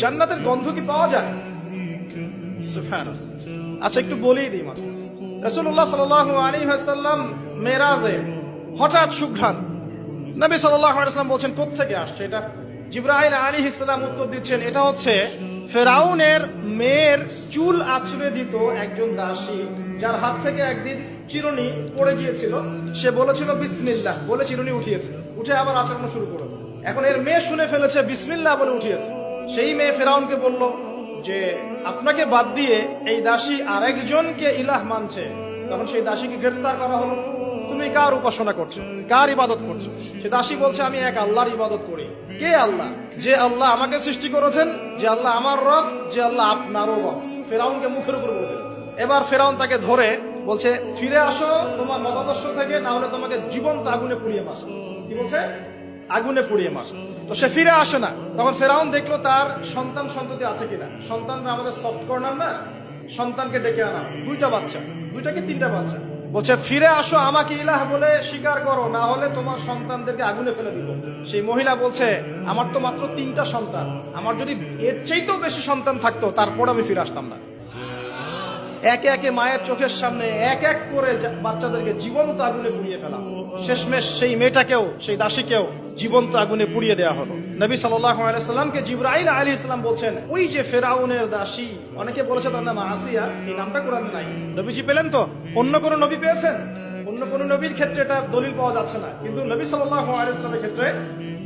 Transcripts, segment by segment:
জান্নাতের গন্ধ কি পাওয়া যায়? সুবহানাল্লাহ। আচ্ছা, একটু বলেই দিই মাত্র। রাসূলুল্লাহ সাল্লাল্লাহু আলাইহি ওয়াসাল্লাম মেরাজে হঠাৎ সুঘ্রাণ। নবী সাল্লাল্লাহু আলাইহি ওয়াসাল্লাম বলছেন, কোত্থেকে আসছে এটা? জিবরাইল আলাইহিস সালাম উত্তর দিচ্ছেন, এটা হচ্ছে ফেরাউনের মেয়ের চুল আঁচড়ে দিত একজন দাসী, যার হাত থেকে একদিন চিরুনি পড়ে গিয়েছিল। সে বলেছিল বিসমিল্লাহ বলে চিরুনি উঠিয়েছে, উঠে আবার আচড়ানো শুরু করেছে। এখন এর মেয়ে শুনে ফেলেছে বিসমিল্লাহ বলে উঠিয়েছে। সেই মেয়ে ফেরাউনকে বলল যে আপনাকে বাদ দিয়ে এই দাসী আরেকজনকে ইলাহ মানছে। তখন সেই দাসীকে গ্রেফতার করা হলো। তুমি কার উপাসনা করছো, কার ইবাদত করছো? সে দাসী বলছে, আমি এক আল্লাহর ইবাদত করি। কে আল্লাহ? যে আল্লাহ আমাকে সৃষ্টি করেছেন, যে আল্লাহ আমার রব, যে আল্লাহ আপনারও রব। ফেরাউনকে মুখের উপর বলবে। এবার ফেরাউন তাকে ধরে বলছে, ফিরে আসো তোমার মতাদর্শ থেকে, না হলে তোমাকে জীবন্ত আগুনে পুড়িয়ে মার। কি বলছে? আগুনে পুড়িয়ে মার। তো সে ফিরে আসে না। তখন ফেরাউন দেখলো তার সন্তান সন্ততি আছে কিনা। সন্তানরা আমাদের সফট কর্নার না, সন্তানকে ডেকে আনা, দুইটা বাচ্চা, দুইটা কি তিনটা বাচ্চা। বলছে, ফিরে আসো, আমাকে ইলাহ বলে স্বীকার করো, না হলে তোমার সন্তানদেরকে আগুনে ফেলে দিব। সেই মহিলা বলছে, আমার তো মাত্র 3টা সন্তান, আমার যদি এর চাইতেও বেশি সন্তান থাকতো তারপর আমি ফিরে আসতাম না। একে একে মায়ের চোখের সামনে এক এক করে বাচ্চাদেরকে জীবন্ত আগুনে পুড়িয়ে ফেলা। শেষমেশ সেই মেয়েটাকেও, সেই দাসীকেও জীবন্ত আগুনে পুড়িয়ে দেওয়া হলো। নবী সাল্লাল্লাহু আলাইহি ওয়াসাল্লামকে জিবরাইল আলাইহিস সালাম বলছেন, ওই যে ফেরাউনের দাসী, অনেকে বলেছে তার নাম আসিয়া, এই নামটা কোরআনে নাই। নবীজি পেলেন তো? অন্য কোন নবী পেয়েছেন? অন্য কোন নবীর ক্ষেত্রে এটা দলিল পাওয়া যাচ্ছে না, কিন্তু নবী সাল্লাল্লাহু আলাইহি ওয়াসাল্লামের ক্ষেত্রে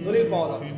দলিল পাওয়া যাচ্ছে।